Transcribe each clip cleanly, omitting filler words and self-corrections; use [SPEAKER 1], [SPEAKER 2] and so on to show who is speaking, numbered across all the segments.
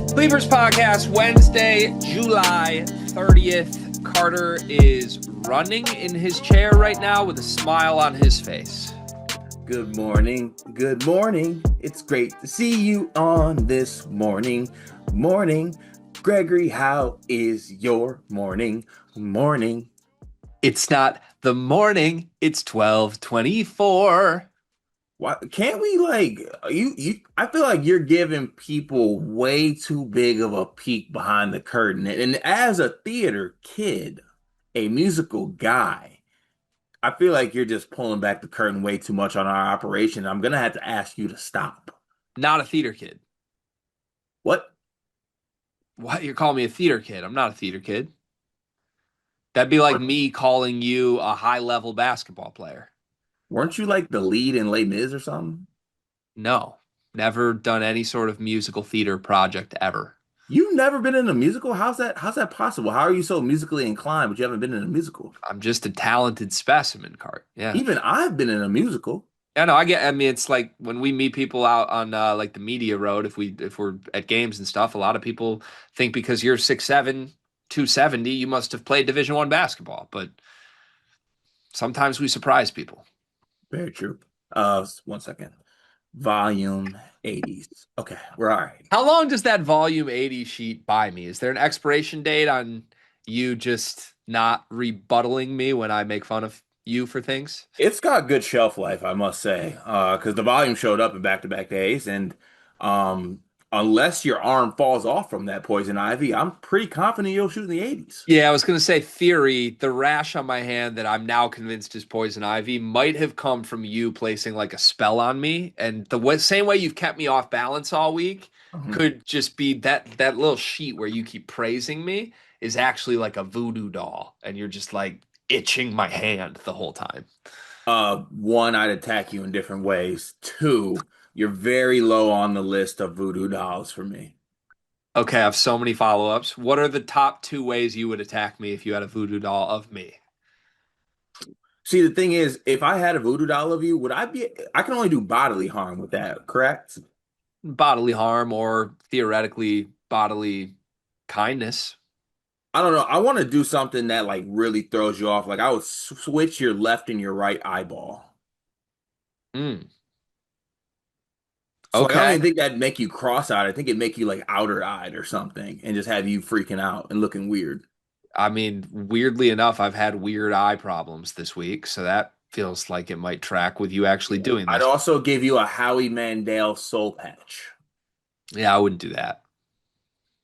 [SPEAKER 1] Sleepers Podcast, Wednesday, July 30th. Carter is running in his chair right now with a smile on his face.
[SPEAKER 2] Good morning. Good morning. It's great to see you on this morning. Gregory, how is your morning?
[SPEAKER 1] It's not the morning, it's 12:24.
[SPEAKER 2] Why can't we you I feel like you're giving people way too big of a peek behind the curtain. And as a theater kid, a musical guy, I feel like you're just pulling back the curtain way too much on our operation. I'm gonna have to ask you to stop.
[SPEAKER 1] Not a theater kid.
[SPEAKER 2] What?
[SPEAKER 1] What? You're calling me a theater kid? I'm not a theater kid. That'd be like me calling you a high-level basketball player.
[SPEAKER 2] Weren't you like the lead in Les Mis or something?
[SPEAKER 1] No, never done any sort of musical theater project ever.
[SPEAKER 2] You've never been in a musical? How's that possible? How are you so musically inclined, but you haven't been in a musical?
[SPEAKER 1] I'm just a talented specimen, Cart. Yeah.
[SPEAKER 2] Even I've been in a musical.
[SPEAKER 1] Yeah, no, I mean, it's like when we meet people out on like the media road, if we're at games and stuff, a lot of people think because you're 6'7", 270, you must have played Division I basketball. But sometimes we surprise people.
[SPEAKER 2] Very true. 1 second. Volume 80s. Okay, we're all right.
[SPEAKER 1] How long does that volume 80 sheet buy me? Is there an expiration date on you just not rebuttaling me when I make fun of you for things?
[SPEAKER 2] It's got good shelf life, I must say, because the volume showed up in back-to-back days, and um, unless your arm falls off from that poison ivy, I'm pretty confident you'll shoot in the 80s.
[SPEAKER 1] Yeah, I was going to say theory, the rash on my hand that I'm now convinced is poison ivy might have come from you placing like a spell on me. And same way you've kept me off balance all week could just be that little sheet where you keep praising me is actually like a voodoo doll. And you're just like itching my hand the whole time.
[SPEAKER 2] One, I'd attack you in different ways. Two, you're very low on the list of voodoo dolls for me.
[SPEAKER 1] Okay, I have so many follow-ups. What are the top two ways you would attack me if you had a voodoo doll of me?
[SPEAKER 2] See, the thing is, if I had a voodoo doll of you, I can only do bodily harm with that, correct?
[SPEAKER 1] Bodily harm or theoretically bodily kindness.
[SPEAKER 2] I don't know. I want to do something that like really throws you off. Like I would switch your left and your right eyeball.
[SPEAKER 1] Mm,
[SPEAKER 2] So like, I don't
[SPEAKER 1] okay.
[SPEAKER 2] even think that'd make you cross-eyed. I think it'd make you like outer-eyed or something and just have you freaking out and looking weird.
[SPEAKER 1] I mean, weirdly enough, I've had weird eye problems this week, so that feels like it might track with you actually doing
[SPEAKER 2] I'd
[SPEAKER 1] this.
[SPEAKER 2] also give you a Howie Mandel soul patch.
[SPEAKER 1] Yeah, I wouldn't do that.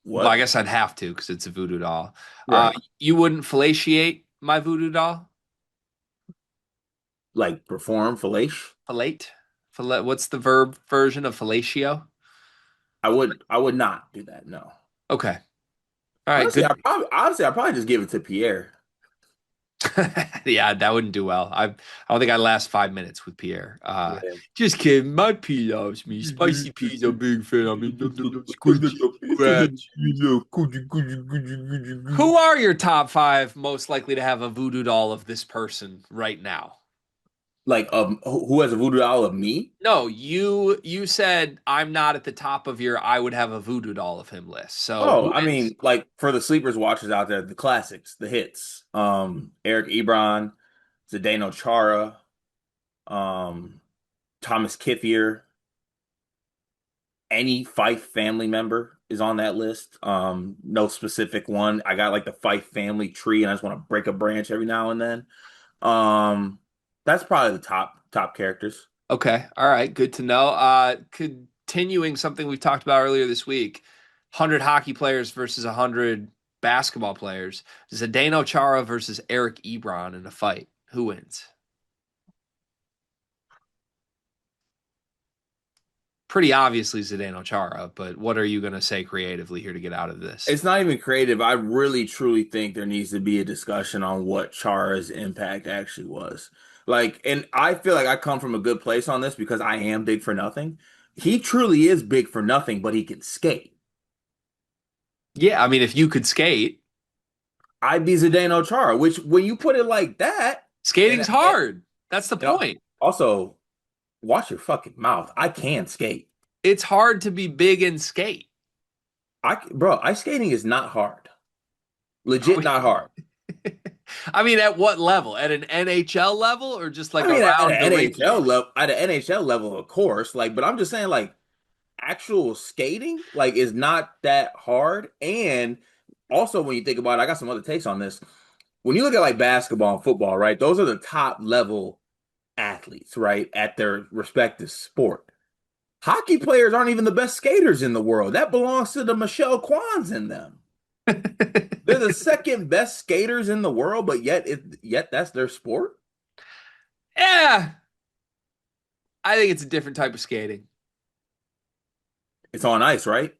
[SPEAKER 1] Well, I
[SPEAKER 2] What?
[SPEAKER 1] guess I'd have to because it's a voodoo doll.
[SPEAKER 2] Right.
[SPEAKER 1] You wouldn't fellatiate my voodoo doll?
[SPEAKER 2] Like perform fellation?
[SPEAKER 1] Fellate? What's the verb version of fellatio?
[SPEAKER 2] I would not do that. No.
[SPEAKER 1] Okay. All right,
[SPEAKER 2] Honestly,
[SPEAKER 1] good.
[SPEAKER 2] I'd probably just give it to Pierre.
[SPEAKER 1] Yeah, that wouldn't do well. I don't think I'd last 5 minutes with Pierre.
[SPEAKER 2] Yeah.
[SPEAKER 1] Just kidding. My pea loves me. Spicy peas are big fan. I mean, squishy scratch. Who are your top five most likely to have a voodoo doll of this person right now?
[SPEAKER 2] Like who has a voodoo doll of me?
[SPEAKER 1] No, you said I'm not at the top of your I would have a voodoo doll of him list. So
[SPEAKER 2] Oh,
[SPEAKER 1] who
[SPEAKER 2] I
[SPEAKER 1] is?
[SPEAKER 2] mean, like for the sleepers watchers out there, the classics, the hits. Eric Ebron, Zdeno Chara, um, Thomas Kithier, any Fife family member is on that list. No specific one. I got like the Fife family tree, and I just want to break a branch every now and then. Um, that's probably the top characters.
[SPEAKER 1] Okay, all right, good to know. Continuing something we talked about earlier this week, 100 hockey players versus 100 basketball players. Zdeno Chara versus Eric Ebron in a fight. Who wins? Pretty obviously Zdeno Chara, but what are you going to say creatively here to get out of this?
[SPEAKER 2] It's not even creative. I really truly think there needs to be a discussion on what Chara's impact actually was. Like, and I feel like I come from a good place on this because I am big for nothing. He truly is big for nothing, but he can skate.
[SPEAKER 1] Yeah, I mean, if you could skate,
[SPEAKER 2] I'd be Zdeno Chara, which when you put it like that,
[SPEAKER 1] skating's
[SPEAKER 2] and
[SPEAKER 1] hard. That's the
[SPEAKER 2] You know,
[SPEAKER 1] point.
[SPEAKER 2] also, watch your fucking mouth. I can skate.
[SPEAKER 1] It's hard to be big and skate.
[SPEAKER 2] Bro, ice skating is not hard.
[SPEAKER 1] Are
[SPEAKER 2] Legit
[SPEAKER 1] we?
[SPEAKER 2] not hard.
[SPEAKER 1] I mean, at what level? At an NHL level or just
[SPEAKER 2] I
[SPEAKER 1] like
[SPEAKER 2] mean, at
[SPEAKER 1] around the
[SPEAKER 2] an NHL
[SPEAKER 1] rinky-ish?
[SPEAKER 2] level, at an NHL level, of course. Like, but I'm just saying, like, actual skating, like, is not that hard. And also, when you think about it, I got some other takes on this. When you look at like basketball and football, right? Those are the top level athletes, right, at their respective sport. Hockey players aren't even the best skaters in the world. That belongs to the Michelle Kwans in them. They're the second best skaters in the world, but yet that's their sport.
[SPEAKER 1] Yeah, I think it's a different type of skating.
[SPEAKER 2] It's on ice, right?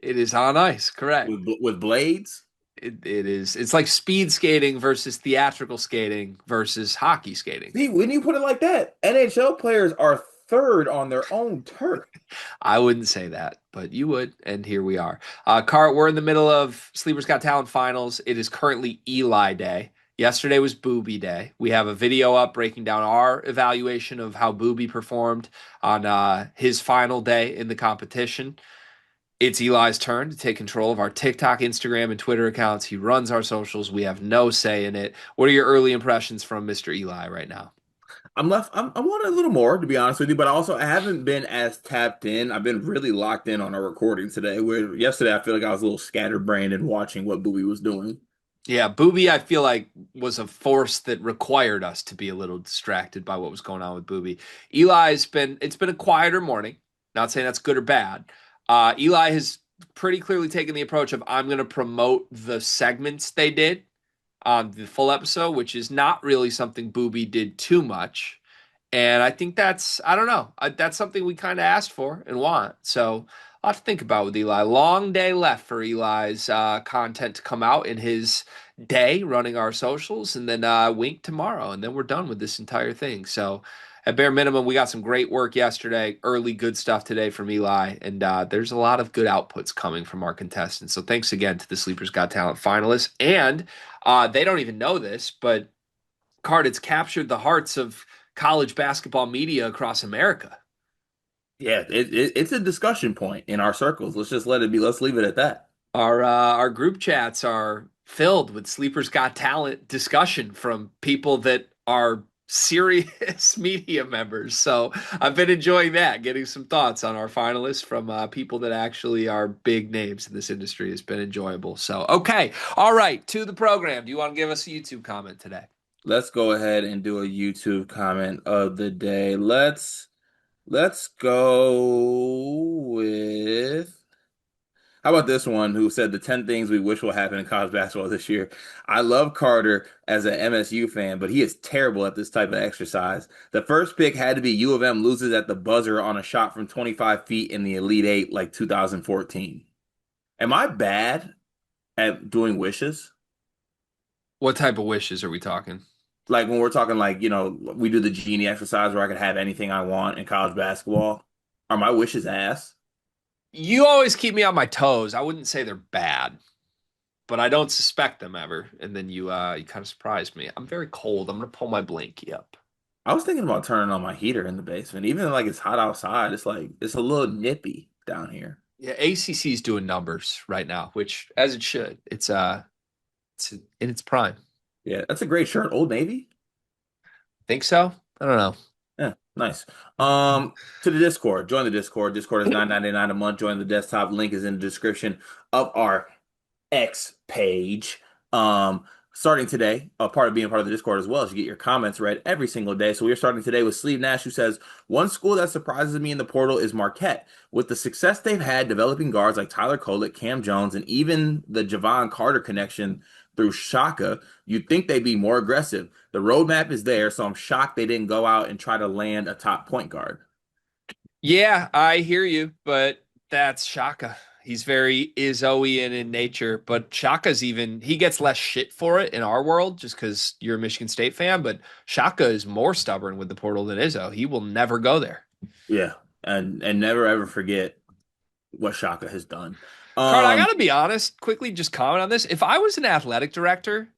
[SPEAKER 1] It is on ice, correct.
[SPEAKER 2] With blades.
[SPEAKER 1] It is. It's like speed skating versus theatrical skating versus hockey skating.
[SPEAKER 2] See, when you put it like that, NHL players are third on their own turf.
[SPEAKER 1] I wouldn't say that, but you would, and here we are. Cart, we're in the middle of Sleepers Got Talent finals. It is currently Eli Day. Yesterday was Booby Day. We have a video up breaking down our evaluation of how Booby performed on his final day in the competition. It's Eli's turn to take control of our TikTok, Instagram, and Twitter accounts. He runs our socials. We have no say in it. What are your early impressions from Mr. Eli right now?
[SPEAKER 2] I want a little more, to be honest with you, but also I haven't been as tapped in. I've been really locked in on our recording today. Where yesterday I feel like I was a little scatterbrained and watching what Bowie was doing.
[SPEAKER 1] Yeah, Booby, I feel like was a force that required us to be a little distracted by what was going on with Booby. It's been a quieter morning. Not saying that's good or bad. Eli has pretty clearly taken the approach of I'm going to promote the segments they did on the full episode, which is not really something Booby did too much. And I think I don't know, that's something we kind of asked for and want. So a lot to think about with Eli. Long day left for Eli's content to come out in his day running our socials, and then Wink tomorrow, and then we're done with this entire thing. So at bare minimum, we got some great work yesterday, early good stuff today from Eli, and there's a lot of good outputs coming from our contestants. So thanks again to the Sleepers Got Talent finalists, and they don't even know this, but Card, it's captured the hearts of college basketball media across America.
[SPEAKER 2] Yeah, it's a discussion point in our circles. Let's just let it be. Let's leave it at that.
[SPEAKER 1] Our group chats are filled with Sleepers Got Talent discussion from people that are serious media members. So I've been enjoying that, getting some thoughts on our finalists from people that actually are big names in this industry has been enjoyable. So, okay. All right. To the program. Do you want to give us a YouTube comment today?
[SPEAKER 2] Let's go ahead and do a YouTube comment of the day. Let's go with how about this one who said the 10 things we wish will happen in college basketball this year? I love Carter as an MSU fan, but he is terrible at this type of exercise. The first pick had to be U of M loses at the buzzer on a shot from 25 feet in the Elite Eight like 2014. Am I bad at doing wishes?
[SPEAKER 1] What type of wishes are we talking?
[SPEAKER 2] Like when we're talking like, we do the genie exercise where I could have anything I want in college basketball. Are my wishes ass?
[SPEAKER 1] You always keep me on my toes. I wouldn't say they're bad, but I don't suspect them ever. And then you kind of surprised me. I'm very cold. I'm gonna pull my blankie up.
[SPEAKER 2] I was thinking about turning on my heater in the basement. Even like it's hot outside, it's a little nippy down here.
[SPEAKER 1] Yeah, ACC's doing numbers right now, which as it should. It's in its prime.
[SPEAKER 2] Yeah, that's a great shirt. Old Navy.
[SPEAKER 1] Think so? I don't
[SPEAKER 2] Yeah, nice. To the Discord. Join the Discord. Discord is 9.99 a month. Join the desktop. Link is in the description of our X page. Starting today, a part of being part of the Discord as well is you get your comments read every single day. So we are starting today with Sleeve Nash, who says, one school that surprises me in the portal is Marquette. With the success they've had developing guards like Tyler Kolek, Cam Jones, and even the Javon Carter connection through Shaka, you'd think they'd be more aggressive. The roadmap is there, so I'm shocked they didn't go out and try to land a top point guard.
[SPEAKER 1] Yeah, I hear you, but that's Shaka. He's very Izzoian in nature, but Shaka's he gets less shit for it in our world just because you're a Michigan State fan, but Shaka is more stubborn with the portal than Izzo. He will never go there.
[SPEAKER 2] Yeah, and never ever forget what Shaka has done.
[SPEAKER 1] Card, I
[SPEAKER 2] Um,
[SPEAKER 1] gotta be honest, quickly just comment on this. If I was an athletic director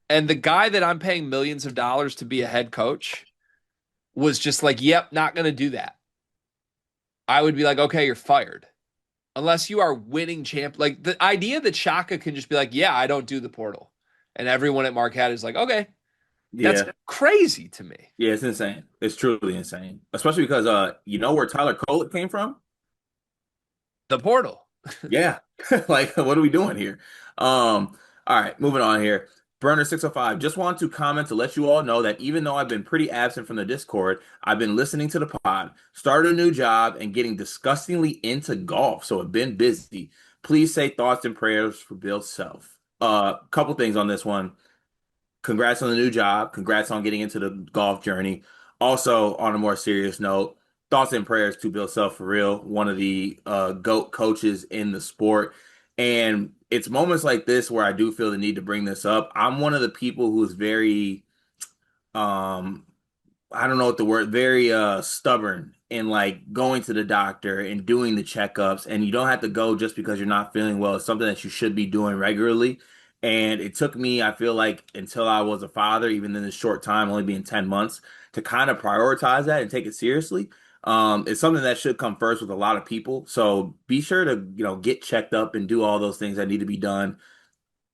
[SPEAKER 1] and the guy that I'm paying millions of dollars to be a head coach was just like, yep, not going to do that, I would be like, okay, you're fired. Unless you are winning champ. Like the idea that Shaka can just be like, yeah, I don't do the portal. And everyone at Marquette is like, okay, that's
[SPEAKER 2] Yeah.
[SPEAKER 1] crazy to me.
[SPEAKER 2] Yeah, it's insane. It's truly insane. Especially because you know where Tyler Kolek came from?
[SPEAKER 1] The portal.
[SPEAKER 2] Yeah. Like, what are we doing here? All right, moving on here. Burner 605, just want to comment to let you all know that even though I've been pretty absent from the Discord, I've been listening to the pod, started a new job, and getting disgustingly into golf, so I've been busy. Please say thoughts and prayers for Bill's self. Couple things on this one. Congrats on the new job. Congrats on getting into the golf journey. Also, on a more serious note, thoughts and prayers to Bill Self for real, one of the GOAT coaches in the sport. And it's moments like this where I do feel the need to bring this up. I'm one of the people who is very um I don't know what the word, very stubborn in like going to the doctor and doing the checkups. And you don't have to go just because you're not feeling well. It's something that you should be doing regularly. And it took me, I feel like, until I was a father, even in this short time, only being 10 months, to kind of prioritize that and take it seriously. It's something that should come first with a lot of people. So be sure to, get checked up and do all those things that need to be done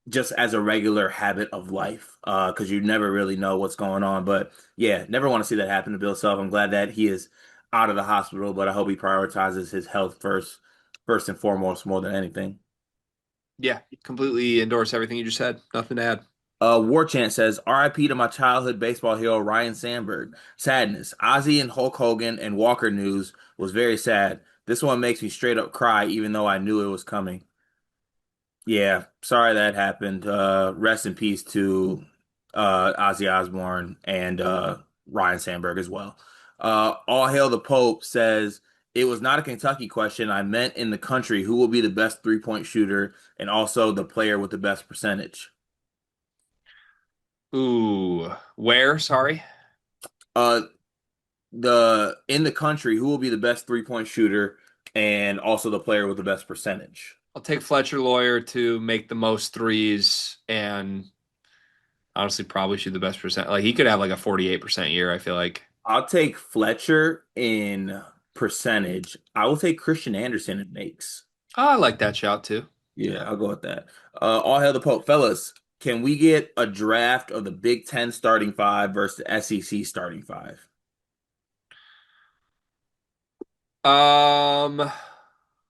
[SPEAKER 2] just as a regular habit of life, because you never really know what's going on. But yeah, never want to see that happen to Bill Self. I'm glad that he is out of the hospital, but I hope he prioritizes his health first and foremost, more than anything.
[SPEAKER 1] Yeah, completely endorse everything you just said. Nothing to add.
[SPEAKER 2] War Chant says, RIP to my childhood baseball hero Ryan Sandberg. Sadness. Ozzy and Hulk Hogan and Walker news was very sad. This one makes me straight up cry, even though I knew it was coming. Yeah, sorry that happened. Rest in peace to Ozzy Osbourne and Ryan Sandberg as well. All Hail the Pope says it was not a Kentucky question. I meant in the country who will be the best three-point shooter and also the player with the best percentage.
[SPEAKER 1] Ooh, where? Sorry.
[SPEAKER 2] Uh, the in the country who will be the best three-point shooter and also the player with the best percentage.
[SPEAKER 1] I'll take Fletcher Lawyer to make the most threes and honestly probably shoot the best percent. Like he could have like a 48% year, I feel like.
[SPEAKER 2] I'll take Fletcher in percentage. I will take Christian Anderson in makes.
[SPEAKER 1] Oh, I like that shout too.
[SPEAKER 2] Yeah, I'll go with that. All hail the Pope. Fellas, can we get a draft of the Big Ten starting five versus the SEC starting five?
[SPEAKER 1] Um,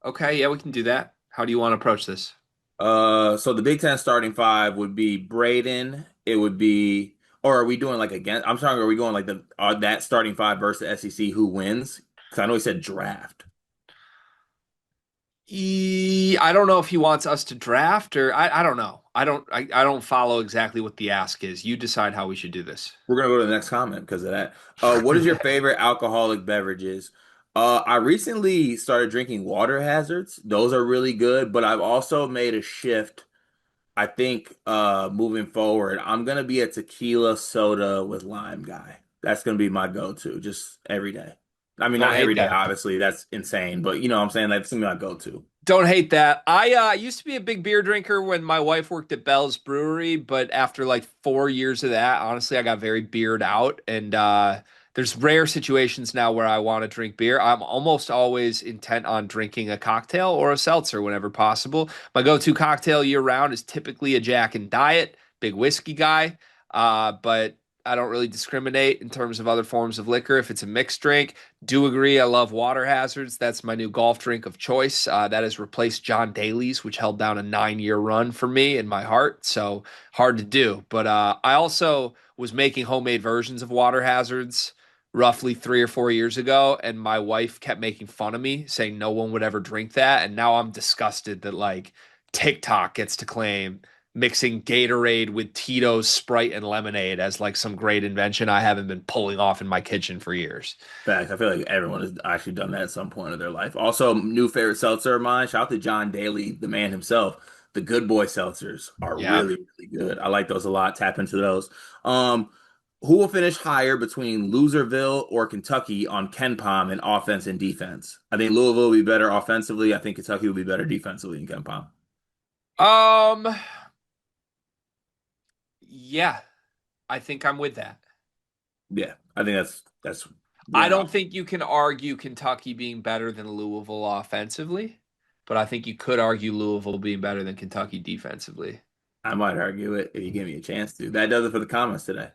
[SPEAKER 1] okay, yeah, we can do that. How do you want to approach this?
[SPEAKER 2] So the Big Ten starting five would be Braden. It would be, or are we doing like again? I'm sorry, are we going like the that starting five versus the SEC? Who wins? Because I know he said draft.
[SPEAKER 1] I don't know if he wants us to draft or I don't know. I don't follow exactly what the ask is. You decide how we should do this.
[SPEAKER 2] We're gonna go to the next comment because of that. What is your favorite alcoholic beverages? I recently started drinking water hazards. Those are really good, but I've also made a shift. I think moving forward, I'm gonna be a tequila soda with lime guy. That's gonna be my go-to just every day. I mean,
[SPEAKER 1] Don't
[SPEAKER 2] not every
[SPEAKER 1] hate
[SPEAKER 2] day,
[SPEAKER 1] that.
[SPEAKER 2] obviously, that's insane, but you know what I'm saying? That's gonna be my go-to.
[SPEAKER 1] Don't hate that. I used to be a big beer drinker when my wife worked at Bell's Brewery, but after like 4 years of that, honestly, I got very beered out. And there's rare situations now where I want to drink beer. I'm almost always intent on drinking a cocktail or a seltzer whenever possible. My go-to cocktail year round is typically a Jack and Diet, big whiskey guy. But I don't really discriminate in terms of other forms of liquor. If it's a mixed drink, do agree. I love water hazards. That's my new golf drink of choice. That has replaced John Daly's, which held down a 9 year run for me in my heart. So hard to do. But I also was making homemade versions of water hazards roughly 3 or 4 years ago. And my wife kept making fun of me, saying no one would ever drink that. And now I'm disgusted that like TikTok gets to claim mixing Gatorade with Tito's, Sprite, and lemonade as like some great invention I haven't been pulling off in my kitchen for years.
[SPEAKER 2] Facts. I feel like everyone has actually done that at some point of their life. Also, new favorite seltzer of mine. Shout out to John Daly, the man himself. The Good Boy seltzers are
[SPEAKER 1] Yeah.
[SPEAKER 2] really, really good. I like those a lot. Tap into those. Um, who will finish higher between Loserville or Kentucky on Ken Palm in offense and defense? I think Louisville will be better offensively. I think Kentucky will be better defensively in Ken Palm.
[SPEAKER 1] Um, yeah, I think I'm with that.
[SPEAKER 2] Yeah, I think that's
[SPEAKER 1] I
[SPEAKER 2] Yeah,
[SPEAKER 1] don't think you can argue Kentucky being better than Louisville offensively, but I think you could argue Louisville being better than Kentucky defensively.
[SPEAKER 2] I might argue it if you give me a chance to. That does it for the comments today.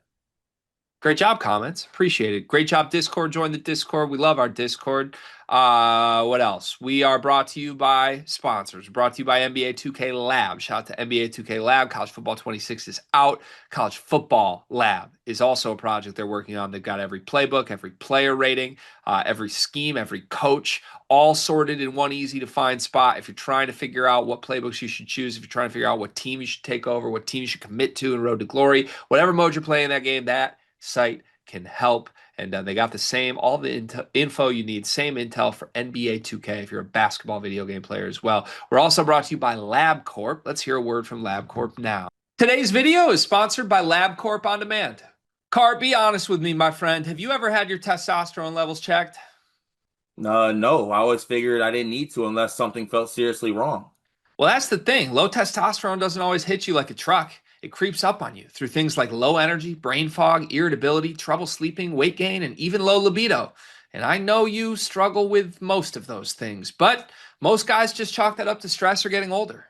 [SPEAKER 1] Great job, comments. Appreciate it. Great job, Discord. Join the Discord. We love our Discord. What else? We are brought to you by sponsors. Brought to you by NBA 2K Lab. Shout out to NBA 2K Lab. College Football 26 is out. College Football Lab is also a project they're working on. They've got every playbook, every player rating, every scheme, every coach, all sorted in one easy to find spot. If you're trying to figure out what playbooks you should choose, if you're trying to figure out what team you should take over, what team you should commit to in Road to Glory, whatever mode you're playing that game, that site can help. And they got the same, all the info you need, same intel for NBA 2K if you're a basketball video game player as well. We're also brought to you by LabCorp. Let's hear a word from LabCorp now. Today's video is sponsored by LabCorp On Demand. Cart, be honest with me, my friend. Have you ever had your testosterone levels checked?
[SPEAKER 2] No, I always figured I didn't need to unless something felt seriously wrong.
[SPEAKER 1] Well, that's the thing. Low testosterone doesn't always hit you like a truck. It creeps up on you through things like low energy, brain fog, irritability, trouble sleeping, weight gain, and even low libido. And I know you struggle with most of those things, but most guys just chalk that up to stress or getting older.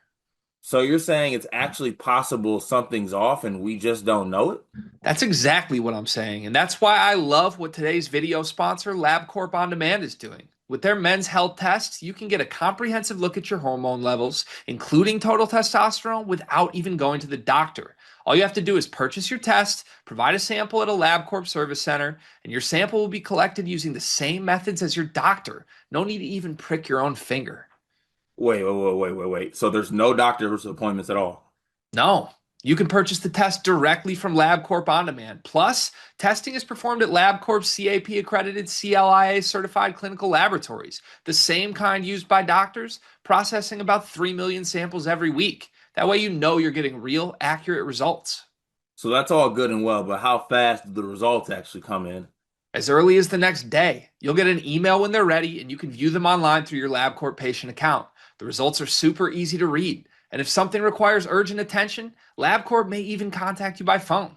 [SPEAKER 2] So you're saying it's actually possible something's off and we just don't know it?
[SPEAKER 1] That's exactly what I'm saying. And that's why I love what today's video sponsor, LabCorp On Demand, is doing. With their men's health tests, you can get a comprehensive look at your hormone levels, including total testosterone, without even going to the doctor. All you have to do is purchase your test, provide a sample at a LabCorp service center, and your sample will be collected using the same methods as your doctor. No need to even prick your own finger.
[SPEAKER 2] Wait. So there's no doctor's appointments at all.
[SPEAKER 1] No, you can purchase the test directly from LabCorp On Demand. Plus, testing is performed at LabCorp's CAP accredited CLIA certified clinical laboratories, the same kind used by doctors, processing about 3 million samples every week. That way, you know you're getting real, accurate results.
[SPEAKER 2] So that's all good and well, but how fast do the results actually come in?
[SPEAKER 1] As early as the next day, you'll get an email when they're ready, and you can view them online through your LabCorp patient account. The results are super easy to read. And if something requires urgent attention, LabCorp may even contact you by phone.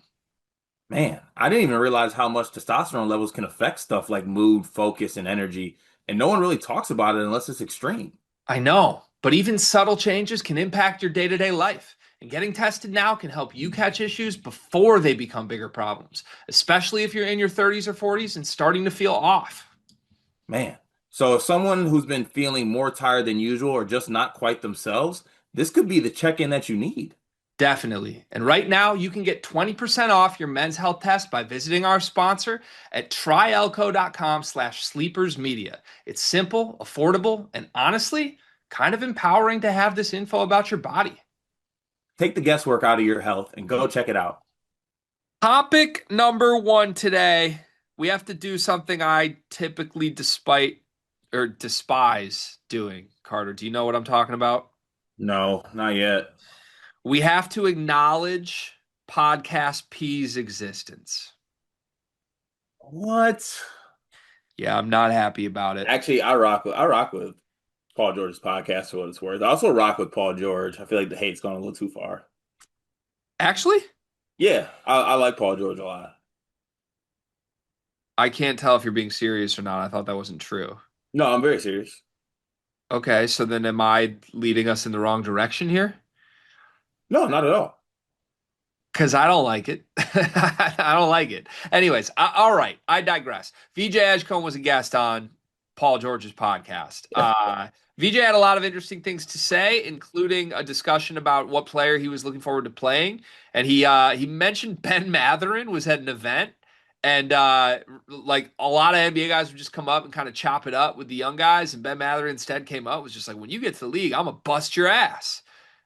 [SPEAKER 2] Man, I didn't even realize how much testosterone levels can affect stuff like mood, focus, and energy, and no one really talks about it unless it's extreme.
[SPEAKER 1] I know, but even subtle changes can impact your day to day life. And getting tested now can help you catch issues before they become bigger problems, especially if you're in your 30s or 40s and starting to feel off.
[SPEAKER 2] Man, so if someone who's been feeling more tired than usual or just not quite themselves, this could be the check-in that you need.
[SPEAKER 1] Definitely. And right now, you can get 20% off your men's health test by visiting our sponsor at tryelco.com/sleepersmedia. It's simple, affordable, and honestly, kind of empowering to have this info about your body.
[SPEAKER 2] Take the guesswork out of your health and go check it out.
[SPEAKER 1] Topic number one today. We have to do something I typically despise doing. Carter, do you know what I'm talking about?
[SPEAKER 2] No, not yet.
[SPEAKER 1] We have to acknowledge Podcast P's existence.
[SPEAKER 2] What?
[SPEAKER 1] Yeah, I'm not happy about it.
[SPEAKER 2] Actually, I rock with Paul George's podcast for what it's worth. I also rock with Paul George. I feel like the hate's gone a little too far.
[SPEAKER 1] Actually,
[SPEAKER 2] Yeah, I like Paul George a lot.
[SPEAKER 1] I can't tell if you're being serious or not. I thought that wasn't true.
[SPEAKER 2] No, I'm very serious.
[SPEAKER 1] Okay, so then am I leading us in the wrong direction here?
[SPEAKER 2] No, not at all.
[SPEAKER 1] Because I don't like it. I don't like it. Anyways, all right. I digress. VJ Edgecombe was a guest on Paul George's podcast. VJ had a lot of interesting things to say, including a discussion about what player he was looking forward to playing. And he mentioned Ben Matherin was at an event. And like a lot of NBA guys would just come up and kind of chop it up with the young guys. And Ben Matherin instead came up, was just like, when you get to the league, I'm going to bust your ass.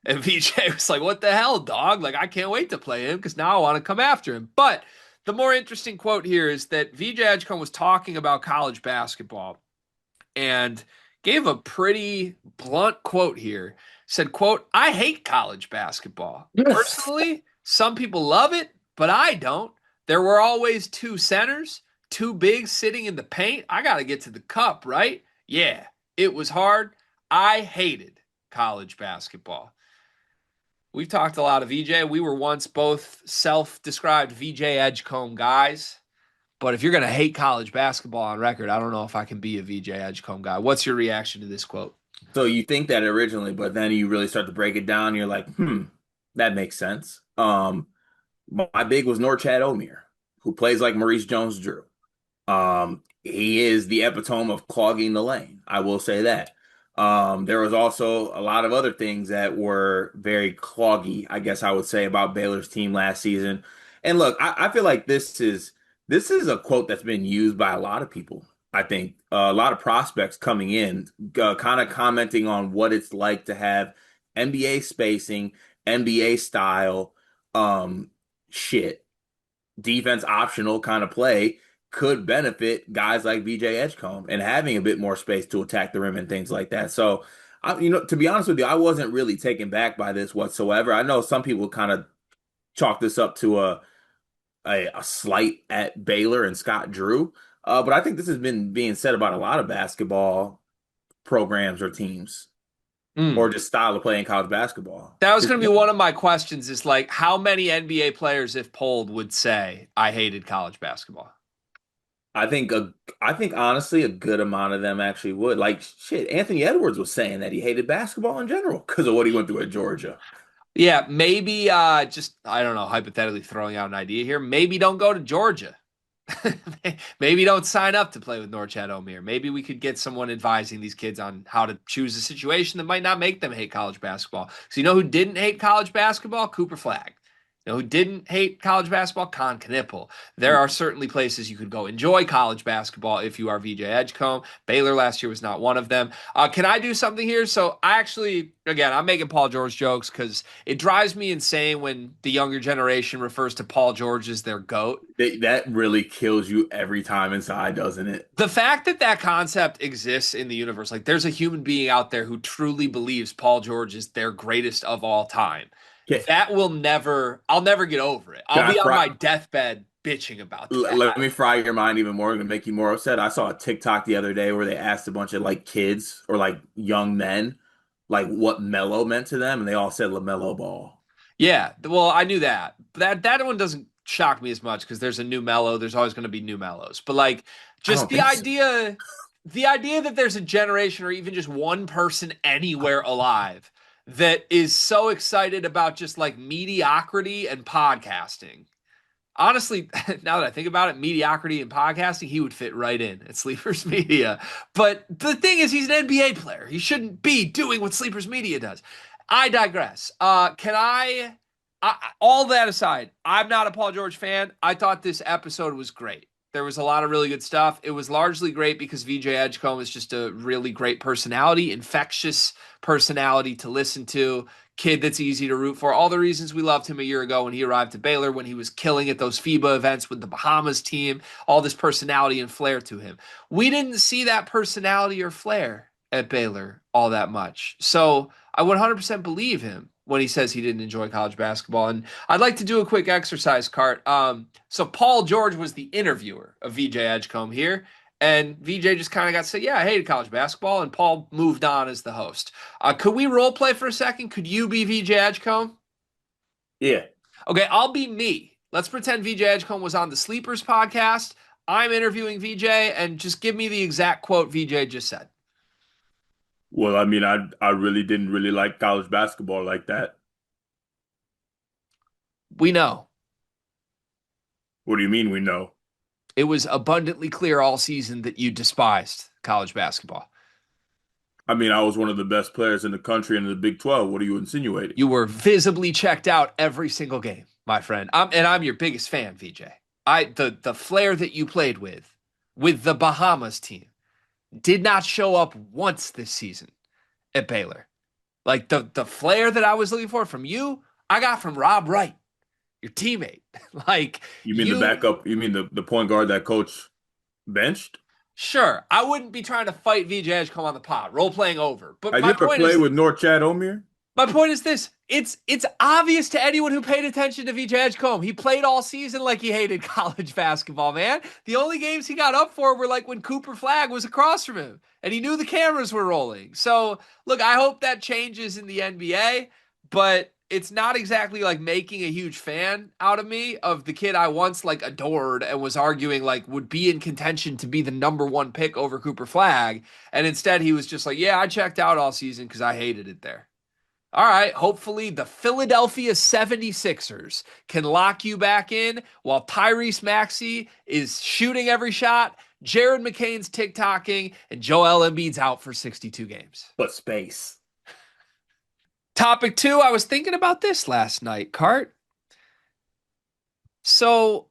[SPEAKER 1] And VJ was like, what the hell, dog? Like, I can't wait to play him because now I want to come after him. But the more interesting quote here is that VJ Edgecombe was talking about college basketball and gave a pretty blunt quote here. Said, quote, I hate college basketball.
[SPEAKER 2] Yes.
[SPEAKER 1] Personally, some people love it, but I don't. There were always two centers, two bigs sitting in the paint. I got to get to the cup, right? Yeah, it was hard. I hated college basketball. We've talked a lot of VJ. We were once both self-described VJ Edgecombe guys. But if you're going to hate college basketball on record, I don't know if I can be a VJ Edgecombe guy. What's your reaction to this quote?
[SPEAKER 2] So you think that originally, but then you really start to break it down. You're like, that makes sense. My big was Norchad Omier, who plays like Maurice Jones-Drew. He is the epitome of clogging the lane. I will say that. There was also a lot of other things that were very cloggy, I guess I would say, about Baylor's team last season. And look, I feel like this is a quote that's been used by a lot of people. I think a lot of prospects coming in, kind of commenting on what it's like to have NBA spacing, NBA style, shit, defense optional kind of play could benefit guys like VJ Edgecombe and having a bit more space to attack the rim and things like that. So, to be honest with you, I wasn't really taken back by this whatsoever. I know some people kind of chalk this up to a slight at Baylor and Scott Drew, but I think this has been being said about a lot of basketball programs or teams or
[SPEAKER 1] Mm.
[SPEAKER 2] just style of playing college basketball.
[SPEAKER 1] That was
[SPEAKER 2] 'Cause,
[SPEAKER 1] going to be one of my questions is like, how many NBA players, if polled, would say, I hated college basketball?
[SPEAKER 2] I think I think honestly a good amount of them actually would. Like shit, Anthony Edwards was saying that he hated basketball in general because of what he went through at Georgia.
[SPEAKER 1] Yeah, maybe just, I don't know, hypothetically throwing out an idea here. Maybe don't go to Georgia. Maybe don't sign up to play with Norchad Omier. Maybe we could get someone advising these kids on how to choose a situation that might not make them hate college basketball. So you know who didn't hate college basketball? Cooper Flagg. You know who didn't hate college basketball? Con Knipple. There are certainly places you could go enjoy college basketball if you are VJ Edgecombe. Baylor last year was not one of them. Can I do something here? So I actually, again, I'm making Paul George jokes because it drives me insane when the younger generation refers to Paul George as their GOAT.
[SPEAKER 2] That really kills you every time inside, doesn't it?
[SPEAKER 1] The fact that that concept exists in the universe, like there's a human being out there who truly believes Paul George is their greatest of all time.
[SPEAKER 2] Can,
[SPEAKER 1] That will never, I'll never get over it.
[SPEAKER 2] can
[SPEAKER 1] I'll
[SPEAKER 2] I
[SPEAKER 1] be on
[SPEAKER 2] fry?
[SPEAKER 1] my deathbed bitching about
[SPEAKER 2] Let
[SPEAKER 1] that.
[SPEAKER 2] me fry your mind even more and make you more upset. I saw a TikTok the other day where they asked a bunch of like kids or like young men like what Melo meant to them, and they all said LaMelo Ball.
[SPEAKER 1] Yeah, well, I knew that. That one doesn't shock me as much because there's a new Mellow. There's always going to be new Mellows. But like,
[SPEAKER 2] I
[SPEAKER 1] just
[SPEAKER 2] don't think so.
[SPEAKER 1] the idea that there's a generation or even just one person anywhere alive that is so excited about just like mediocrity and podcasting. Honestly, now that I think about it, mediocrity and podcasting, he would fit right in at Sleepers Media. But the thing is, he's an NBA player. He shouldn't be doing what Sleepers Media does. I digress. All that aside, I'm not a Paul George fan. I thought this episode was great. There was a lot of really good stuff. It was largely great because VJ Edgecombe is just a really great personality, infectious personality to listen to, kid that's easy to root for. All the reasons we loved him a year ago when he arrived to Baylor, when he was killing at those FIBA events with the Bahamas team, all this personality and flair to him. We didn't see that personality or flair at Baylor all that much. So I 100% believe him when he says he didn't enjoy college basketball. And I'd like to do a quick exercise, Cart. So Paul George was the interviewer of VJ Edgecombe here. And VJ just kind of got to say, yeah, I hated college basketball. And Paul moved on as the host. Could we role play for a second? Could you be VJ Edgecombe?
[SPEAKER 2] Yeah.
[SPEAKER 1] Okay, I'll be me. Let's pretend VJ Edgecombe was on the Sleepers podcast. I'm interviewing VJ, and just give me the exact quote VJ just said.
[SPEAKER 2] Well, I mean, I really didn't really like college basketball like that.
[SPEAKER 1] We know.
[SPEAKER 2] What do you mean we know?
[SPEAKER 1] It was abundantly clear all season that you despised college basketball.
[SPEAKER 2] I mean, I was one of the best players in the country in the Big 12. What are you insinuating?
[SPEAKER 1] You were visibly checked out every single game, my friend. I'm your biggest fan, VJ. The flair that you played with the Bahamas team did not show up once this season at Baylor. Like the flair that I was looking for from you, I got from Rob Wright, your teammate. Like
[SPEAKER 2] You mean the
[SPEAKER 1] you
[SPEAKER 2] backup? You mean the point guard that coach benched?
[SPEAKER 1] sure, I wouldn't be trying to fight VJ Edgecombe on the pod, role playing over. But
[SPEAKER 2] Have you ever played with Norchad Omier?
[SPEAKER 1] my point is this. It's obvious to anyone who paid attention to VJ Edgecombe. He played all season like he hated college basketball, man. The only games he got up for were like when Cooper Flagg was across from him and he knew the cameras were rolling. So, look, I hope that changes in the NBA, but it's not exactly like making a huge fan out of me of the kid I once like adored and was arguing like would be in contention to be the number one pick over Cooper Flag. And instead he was just like, yeah, I checked out all season because I hated it there. All right, hopefully the Philadelphia 76ers can lock you back in while Tyrese Maxey is shooting every shot, Jared McCain's TikToking, and Joel Embiid's out for 62 games.
[SPEAKER 2] But space.
[SPEAKER 1] Topic two, I was thinking about this last night, Cart. So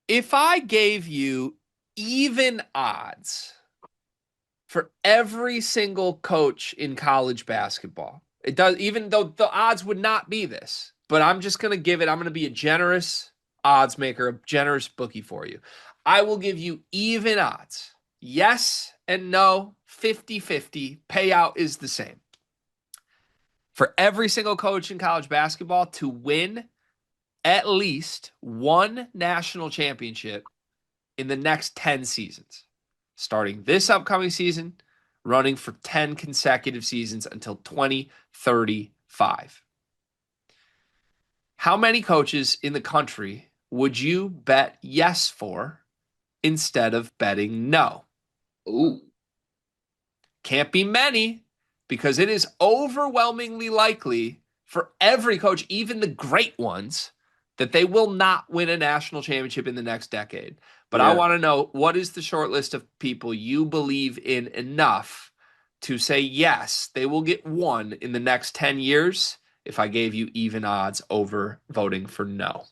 [SPEAKER 1] if I gave you even odds for every single coach in college basketball, it does, even though the odds would not be this, but I'm just going to give it, I'm going to be a generous odds maker, a generous bookie for you. I will give you even odds. Yes and no, 50-50. Payout is the same. For every single coach in college basketball to win at least one national championship in the next 10 seasons, starting this upcoming season, running for 10 consecutive seasons until 2035. How many coaches in the country would you bet yes for instead of betting no?
[SPEAKER 2] Ooh.
[SPEAKER 1] Can't be many because it is overwhelmingly likely for every coach, even the great ones, that they will not win a national championship in the next decade. But I
[SPEAKER 2] Yeah.
[SPEAKER 1] want to know, what is the short list of people you believe in enough to say yes, they will get one in the next 10 years if I gave you even odds over voting for no?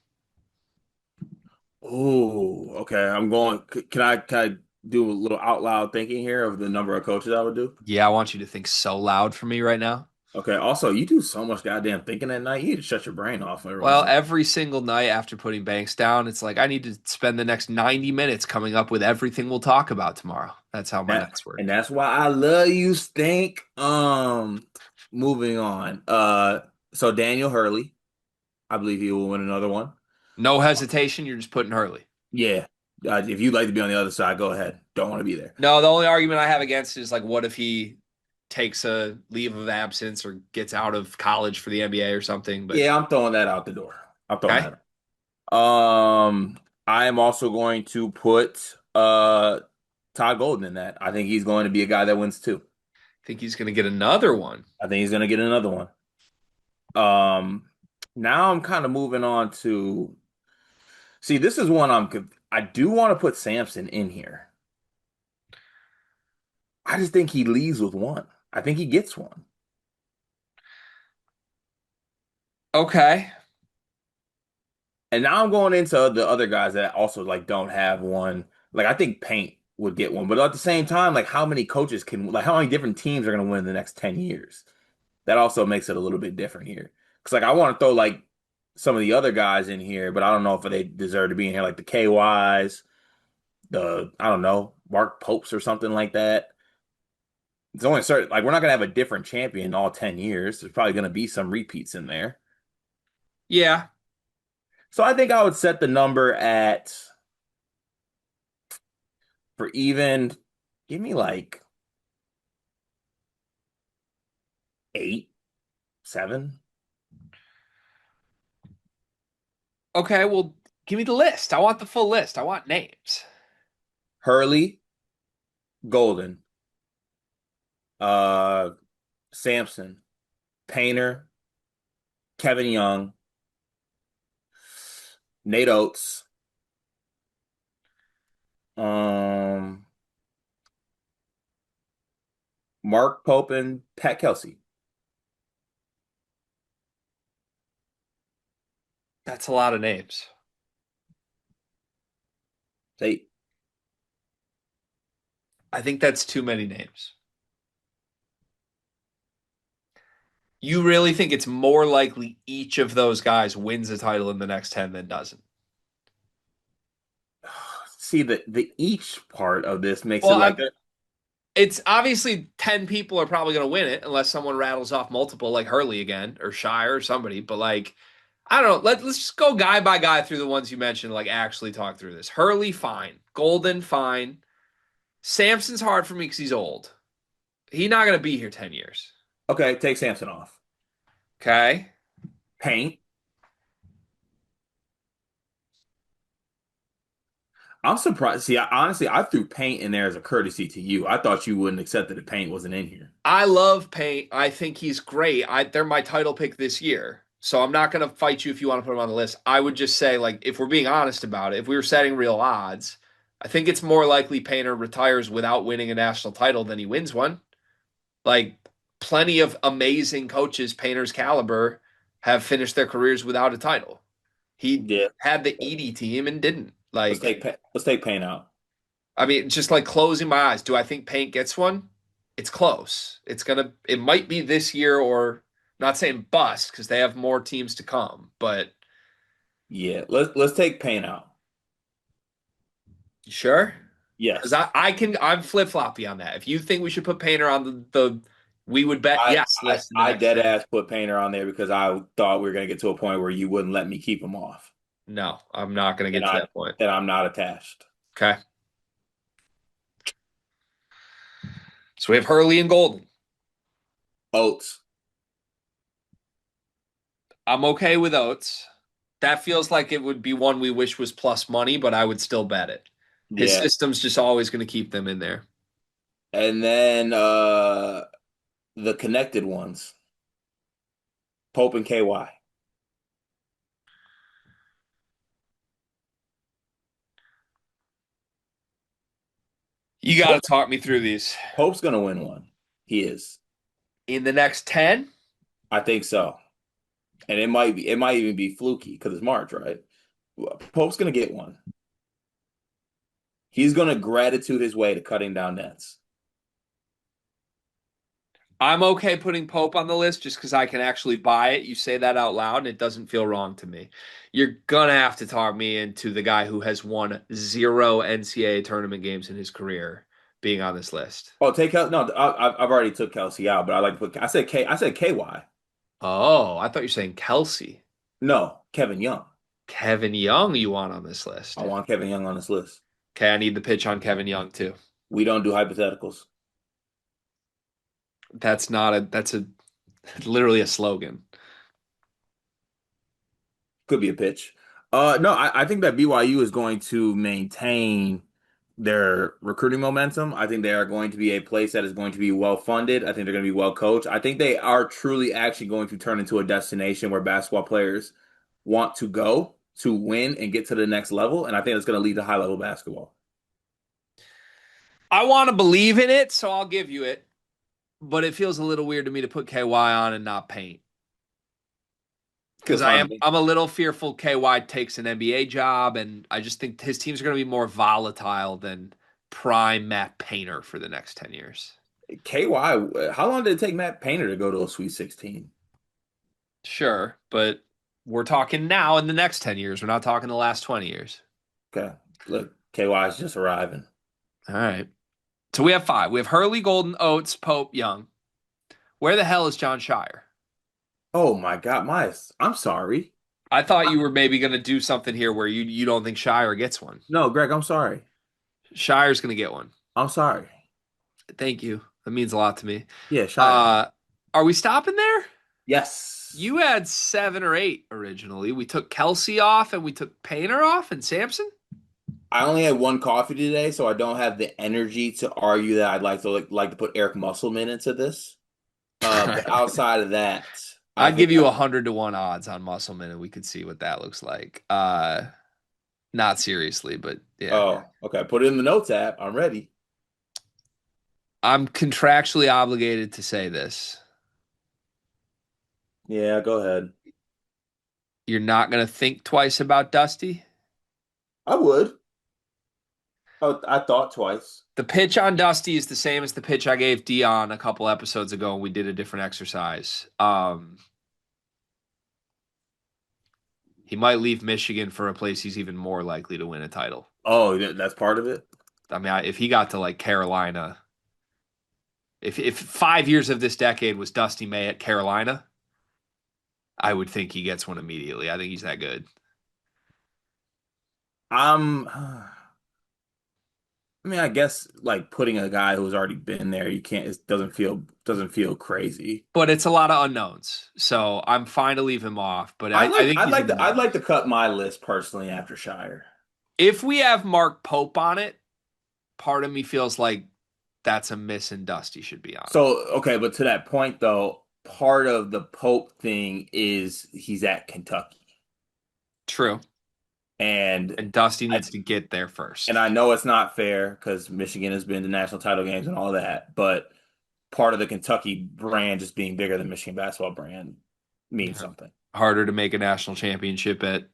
[SPEAKER 2] Ooh. Okay. I'm going. Can I do a little out loud thinking here of the number of coaches I would do?
[SPEAKER 1] Yeah, I want you to think so loud for me right now.
[SPEAKER 2] Okay. Also, you do so much goddamn thinking at night. You need to shut your brain off every once
[SPEAKER 1] Well,
[SPEAKER 2] in a while.
[SPEAKER 1] every single night after putting banks down, it's like I need to spend the next 90 minutes coming up with everything we'll talk about tomorrow. That's how my nights work.
[SPEAKER 2] And that's why I love you, Stink. Moving on. So Daniel Hurley, I believe he will win another one.
[SPEAKER 1] No hesitation, you're just putting Hurley.
[SPEAKER 2] Yeah. If you'd like to be on the other side, go ahead. Don't want to be there.
[SPEAKER 1] No, the only argument I have against it is like, what if he takes a leave of absence or gets out of college for the NBA or something? But
[SPEAKER 2] Yeah, I'm throwing that out the door. I'm throwing
[SPEAKER 1] okay,
[SPEAKER 2] that out. I am also going to put Todd Golden in that. I think he's going to be a guy that wins too.
[SPEAKER 1] I think he's going to get another one.
[SPEAKER 2] I think he's going to get another one. Um, Now I'm kind of moving on to see. This is one I do want to put Samson in here. I just think he leaves with one. I think he gets one.
[SPEAKER 1] Okay.
[SPEAKER 2] And now I'm going into the other guys that also like don't have one. Like I think Paint would get one, but at the same time, like how many coaches can like how many different teams are going to win in the next 10 years? That also makes it a little bit different here. Because like I want to throw like some of the other guys in here, but I don't know if they deserve to be in here, like the KYs, the I don't know, Mark Popes or something like that. It's only certain like we're not gonna have a different champion all 10 years. There's probably gonna be some repeats in there.
[SPEAKER 1] Yeah.
[SPEAKER 2] So I think I would set the number at for even give me like 8, 7.
[SPEAKER 1] Okay. Well, give me the list. I want the full list. I want names.
[SPEAKER 2] Hurley, Golden, uh Sampson, Painter, Kevin Young, Nate Oates, um Mark Pope and Pat Kelsey.
[SPEAKER 1] That's a lot of names.
[SPEAKER 2] They
[SPEAKER 1] I think that's too many names. You really think it's more likely each of those guys wins a title in the next 10 than doesn't?
[SPEAKER 2] see the each part of this makes it
[SPEAKER 1] Well,
[SPEAKER 2] like
[SPEAKER 1] it's obviously 10 people are probably going to win it unless someone rattles off multiple like Hurley again or Shire or somebody. But like, I don't know. Let's just go guy by guy through the ones you mentioned, like actually talk through this. Hurley, fine. Golden, fine. Samson's hard for me because he's old. He's not going to be here 10 years.
[SPEAKER 2] okay, take Sampson off.
[SPEAKER 1] Okay.
[SPEAKER 2] Paint. I'm surprised. See, honestly, I threw paint in there as a courtesy to you. I thought you wouldn't accept that the paint wasn't in here.
[SPEAKER 1] I love Paint. I think he's great. They're my title pick this year. So I'm not going to fight you if you want to put him on the list. I would just say, like, if we're being honest about it, if we were setting real odds, I think it's more likely Painter retires without winning a national title than he wins one. Like, plenty of amazing coaches, Painter's caliber, have finished their careers without a title. He
[SPEAKER 2] Yeah.
[SPEAKER 1] had the Edie team and didn't. Like,
[SPEAKER 2] Let's take paint out.
[SPEAKER 1] I mean, just like closing my eyes. Do I think Paint gets one? It's close. It might be this year or not saying bust because they have more teams to come, but
[SPEAKER 2] Yeah, let's take paint out.
[SPEAKER 1] you sure? Because
[SPEAKER 2] Yes.
[SPEAKER 1] I'm flip floppy on that. If you think we should put Painter on the we would bet
[SPEAKER 2] I,
[SPEAKER 1] yes
[SPEAKER 2] I
[SPEAKER 1] list in the
[SPEAKER 2] I
[SPEAKER 1] next
[SPEAKER 2] dead
[SPEAKER 1] 10
[SPEAKER 2] ass put painter on there because I thought we were gonna get to a point where you wouldn't let me keep him off.
[SPEAKER 1] No, I'm not going to
[SPEAKER 2] And
[SPEAKER 1] get to
[SPEAKER 2] I
[SPEAKER 1] that point.
[SPEAKER 2] and I'm not attached.
[SPEAKER 1] Okay. So we have Hurley and Golden.
[SPEAKER 2] Oats.
[SPEAKER 1] I'm okay with Oates. That feels like it would be one we wish was plus money, but I would still bet it. His
[SPEAKER 2] Yeah.
[SPEAKER 1] system's just always going to keep them in there.
[SPEAKER 2] And then the connected ones. Pope and KY.
[SPEAKER 1] You got
[SPEAKER 2] Pope,
[SPEAKER 1] to talk me through these.
[SPEAKER 2] Pope's gonna win one. He is.
[SPEAKER 1] In the next 10,
[SPEAKER 2] I think so. And it might even be fluky because it's March, right? Pope's gonna get one. He's gonna gratitude his way to cutting down nets.
[SPEAKER 1] I'm okay putting Pope on the list just because I can actually buy it. You say that out loud and it doesn't feel wrong to me. You're going to have to talk me into the guy who has won zero NCAA tournament games in his career being on this list.
[SPEAKER 2] Oh, no, I've already took Kelsey out, but I like to put I said KY.
[SPEAKER 1] Oh, I thought you were saying Kelsey.
[SPEAKER 2] No, Kevin Young.
[SPEAKER 1] Kevin Young, you want on this
[SPEAKER 2] I
[SPEAKER 1] list.
[SPEAKER 2] want Kevin Young on this list.
[SPEAKER 1] Okay, I need the pitch on Kevin Young too.
[SPEAKER 2] We don't do hypotheticals.
[SPEAKER 1] That's a literally a slogan.
[SPEAKER 2] Could be a pitch. No, I think that BYU is going to maintain their recruiting momentum. I think they are going to be a place that is going to be well funded. I think they're going to be well coached. I think they are truly actually going to turn into a destination where basketball players want to go to win and get to the next level. And I think it's going to lead to high level basketball.
[SPEAKER 1] I want to believe in it, so I'll give you it. But it feels a little weird to me to put KY on and not paint. Because
[SPEAKER 2] Feels fine to me.
[SPEAKER 1] I'm a little fearful KY takes an NBA job, and I just think his teams are going to be more volatile than prime Matt Painter for the next 10 years.
[SPEAKER 2] KY, how long did it take Matt Painter to go to a Sweet 16?
[SPEAKER 1] Sure, but we're talking now in the next 10 years. We're not talking the last 20 years.
[SPEAKER 2] Okay. Look, KY is just arriving.
[SPEAKER 1] All right. So we have five. We have Hurley, Golden, Oates, Pope, Young. Where the hell is John Shire?
[SPEAKER 2] Oh my God, I'm sorry.
[SPEAKER 1] I thought you were maybe going to do something here where you don't think Shire gets one.
[SPEAKER 2] No, Greg, I'm sorry.
[SPEAKER 1] Shire's going to get one.
[SPEAKER 2] I'm sorry.
[SPEAKER 1] Thank you. That means a lot to me.
[SPEAKER 2] Yeah, Shire.
[SPEAKER 1] Uh, are we stopping there?
[SPEAKER 2] Yes.
[SPEAKER 1] You had 7 or 8 originally. We took Kelsey off and we took Painter off and Sampson.
[SPEAKER 2] I only had one coffee today, so I don't have the energy to argue that I'd like to put Eric Musselman into this. But outside of that, I
[SPEAKER 1] I'd give
[SPEAKER 2] think
[SPEAKER 1] you 100 to 1 odds on Musselman, and we could see what that looks like. Not seriously, but yeah,
[SPEAKER 2] oh, okay. Put it in the notes app. I'm ready.
[SPEAKER 1] I'm contractually obligated to say this.
[SPEAKER 2] Yeah, go ahead.
[SPEAKER 1] You're not gonna think twice about Dusty.
[SPEAKER 2] I would. I thought twice.
[SPEAKER 1] The pitch on Dusty is the same as the pitch I gave Dion a couple episodes ago, and we did a different exercise. He might leave Michigan for a place he's even more likely to win a title.
[SPEAKER 2] Oh, that's part of it.
[SPEAKER 1] I mean, if he got to like Carolina, if 5 years of this decade was Dusty May at Carolina, I would think he gets one immediately. I think he's that good.
[SPEAKER 2] I'm I mean, I guess like putting a guy who's already been there, you can't. It doesn't feel crazy.
[SPEAKER 1] But it's a lot of unknowns. So I'm fine to leave him off. But
[SPEAKER 2] I'd
[SPEAKER 1] I
[SPEAKER 2] like
[SPEAKER 1] think
[SPEAKER 2] I'd
[SPEAKER 1] he's
[SPEAKER 2] like
[SPEAKER 1] in the
[SPEAKER 2] to I'd like
[SPEAKER 1] mix.
[SPEAKER 2] to cut my list personally after Shire.
[SPEAKER 1] If we have Mark Pope on it, part of me feels like that's a miss and Dusty should be on it.
[SPEAKER 2] So okay, but to that point though, part of the Pope thing is he's at Kentucky,
[SPEAKER 1] True.
[SPEAKER 2] and
[SPEAKER 1] And Dusty
[SPEAKER 2] I
[SPEAKER 1] needs to get there
[SPEAKER 2] and
[SPEAKER 1] first.
[SPEAKER 2] I know it's not fair because Michigan has been to national title games and all that, but part of the Kentucky brand just being bigger than Michigan basketball brand means
[SPEAKER 1] Yeah.
[SPEAKER 2] something.
[SPEAKER 1] Harder to make a national championship at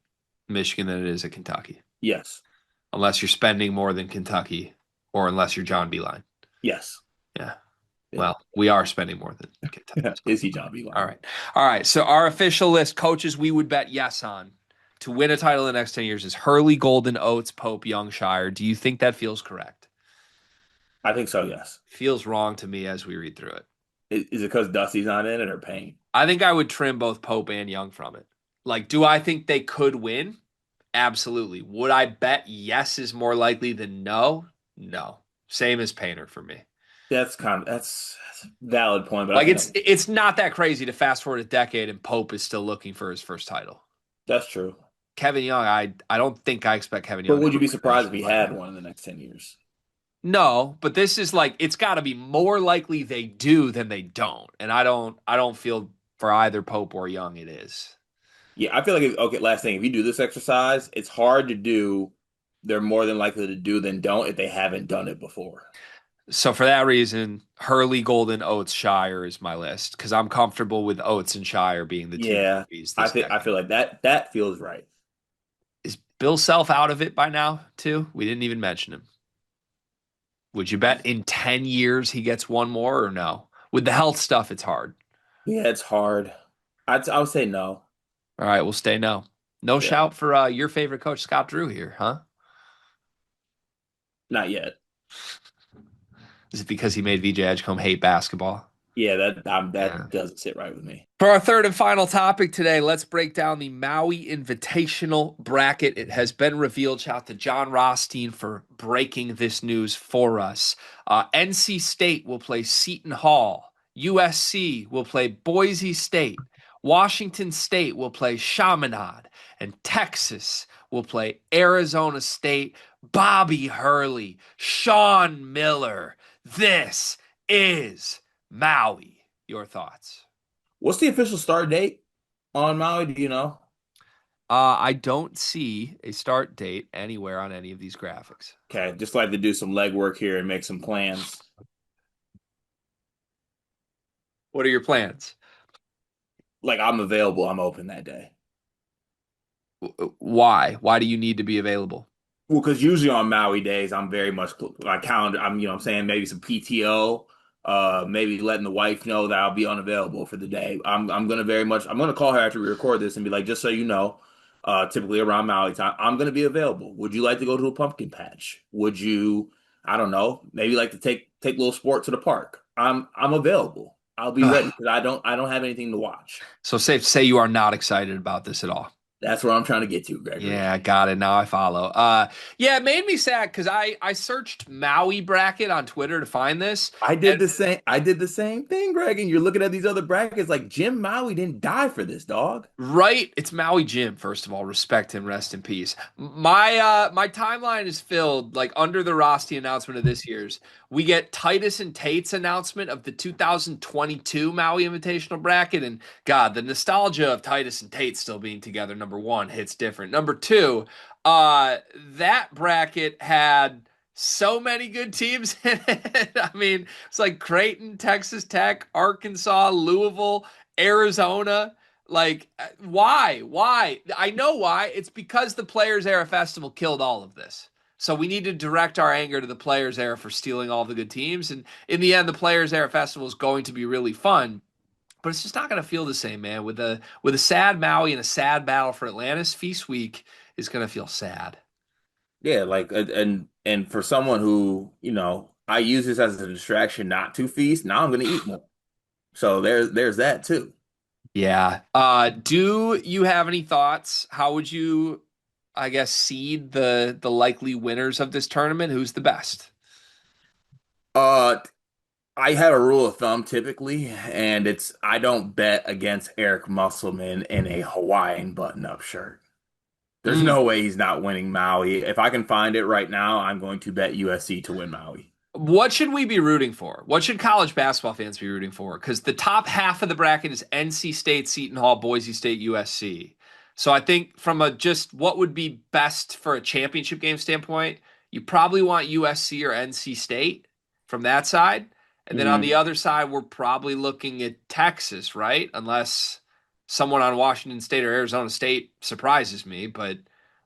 [SPEAKER 1] Michigan than it is at Kentucky,
[SPEAKER 2] Yes,
[SPEAKER 1] unless you're spending more than Kentucky or unless you're John Beeline.
[SPEAKER 2] yes.
[SPEAKER 1] Yeah.
[SPEAKER 2] Yeah.
[SPEAKER 1] Well, we are spending more than Kentucky. So.
[SPEAKER 2] Is he John
[SPEAKER 1] All
[SPEAKER 2] Beeline?
[SPEAKER 1] right. All right. So our official list, coaches we would bet yes on to win a title in the next 10 years is Hurley, Golden, Oates, Pope, Young, Shire. Do you think that feels correct?
[SPEAKER 2] I think so. Yes.
[SPEAKER 1] Feels wrong to me as we read through it.
[SPEAKER 2] Is it because Dusty's not in it or Payne?
[SPEAKER 1] I think I would trim both Pope and Young from it. Like, do I think they could win? Absolutely. Would I bet yes is more likely than no? No. Same as Painter for me.
[SPEAKER 2] That's a valid point, but I
[SPEAKER 1] Like
[SPEAKER 2] think
[SPEAKER 1] it's not that crazy to fast forward a decade and Pope is still looking for his first title.
[SPEAKER 2] that's true.
[SPEAKER 1] Kevin Young, I don't think I expect Kevin
[SPEAKER 2] But
[SPEAKER 1] Young to
[SPEAKER 2] would
[SPEAKER 1] ever
[SPEAKER 2] you be
[SPEAKER 1] win a
[SPEAKER 2] surprised if
[SPEAKER 1] national
[SPEAKER 2] he
[SPEAKER 1] title.
[SPEAKER 2] had one in the next 10 years?
[SPEAKER 1] No, but this is like it's got to be more likely they do than they don't, and I don't feel for either Pope or Young it is.
[SPEAKER 2] Yeah, I feel like okay, last thing, if you do this exercise, it's hard to do. They're more than likely to do than don't if they haven't done it before.
[SPEAKER 1] So for that reason, Hurley, Golden, Oates, Shire is my list because I'm comfortable with Oates and Shire being the two
[SPEAKER 2] Yeah,
[SPEAKER 1] movies
[SPEAKER 2] I
[SPEAKER 1] this
[SPEAKER 2] think I
[SPEAKER 1] decade.
[SPEAKER 2] feel like that feels right.
[SPEAKER 1] Is Bill Self out of it by now too? We didn't even mention him. Would you bet in 10 years he gets one more or no? With the health stuff, it's hard.
[SPEAKER 2] Yeah, it's hard. I would say no.
[SPEAKER 1] All right, we'll stay no. No
[SPEAKER 2] Yeah,
[SPEAKER 1] shout for your favorite coach, Scott Drew here, huh?
[SPEAKER 2] not yet.
[SPEAKER 1] Is it because he made VJ Edgecombe hate basketball?
[SPEAKER 2] Yeah,
[SPEAKER 1] Yeah.
[SPEAKER 2] that doesn't sit right with me.
[SPEAKER 1] For our third and final topic today, let's break down the Maui Invitational bracket. It has been revealed. Shout out to John Rothstein for breaking this news for us. NC State will play Seton Hall. USC will play Boise State. Washington State will play Chaminade. And Texas will play Arizona State. Bobby Hurley, Sean Miller. This is Maui. Your thoughts?
[SPEAKER 2] What's the official start date on Maui? Do you know?
[SPEAKER 1] I don't see a start date anywhere on any of these graphics.
[SPEAKER 2] Okay, just like to do some legwork here and make some plans.
[SPEAKER 1] What are your plans?
[SPEAKER 2] Like I'm available, I'm open that day.
[SPEAKER 1] Why? Why do you need to be available?
[SPEAKER 2] Well, because usually on Maui days, I'm very much like calendar. What I'm saying, maybe some PTO, maybe letting the wife know that I'll be unavailable for the day. I'm gonna call her after we record this and be like, just so you know, typically around Maui time, I'm gonna be available. Would you like to go to a pumpkin patch? Would you, I don't know, maybe like to take a little sport to the park? I'm available. I'll be ready
[SPEAKER 1] Ugh.
[SPEAKER 2] because I don't have anything to watch.
[SPEAKER 1] So safe to say you are not excited about this at all.
[SPEAKER 2] That's where I'm trying to get to, Gregory.
[SPEAKER 1] Yeah, got it. Now I follow. Yeah, it made me sad because I searched Maui bracket on Twitter to find this. And
[SPEAKER 2] I did the same thing, Greg. And you're looking at these other brackets like Jim Maui didn't die for this, dog.
[SPEAKER 1] right, it's Maui Jim. First of all, respect him, rest in peace. My timeline is filled like under the Rosti announcement of this year's. We get Titus and Tate's announcement of the 2022 Maui Invitational bracket, and God, the nostalgia of Titus and Tate still being together. Number one, hits different. Number two, that bracket had so many good teams in it. I mean, it's like Creighton, Texas Tech, Arkansas, Louisville, Arizona. Like, why? Why? I know why. It's because the Players Era Festival killed all of this. So we need to direct our anger to the Players Era for stealing all the good teams. And in the end, the Players Era Festival is going to be really fun, but it's just not going to feel the same, man. With a sad Maui and a sad battle for Atlantis, Feast Week is going to feel sad.
[SPEAKER 2] Yeah, like and for someone who, I use this as a distraction not to feast, now I'm gonna eat more. So there's that too.
[SPEAKER 1] Yeah. Do you have any thoughts? How would you, I guess, seed the likely winners of this tournament? Who's the best?
[SPEAKER 2] Uh, I have a rule of thumb typically, and it's I don't bet against Eric Musselman in a Hawaiian button-up shirt. There's
[SPEAKER 1] Mm.
[SPEAKER 2] no way he's not winning Maui. If I can find it right now, I'm going to bet USC to win Maui.
[SPEAKER 1] What should we be rooting for? What should college basketball fans be rooting for? Because the top half of the bracket is NC State, Seton Hall, Boise State, USC. So I think from a just what would be best for a championship game standpoint, you probably want USC or NC State from that side. And then on
[SPEAKER 2] Hmm.
[SPEAKER 1] the other side, we're probably looking at Texas, right? Unless someone on Washington State or Arizona State surprises me. But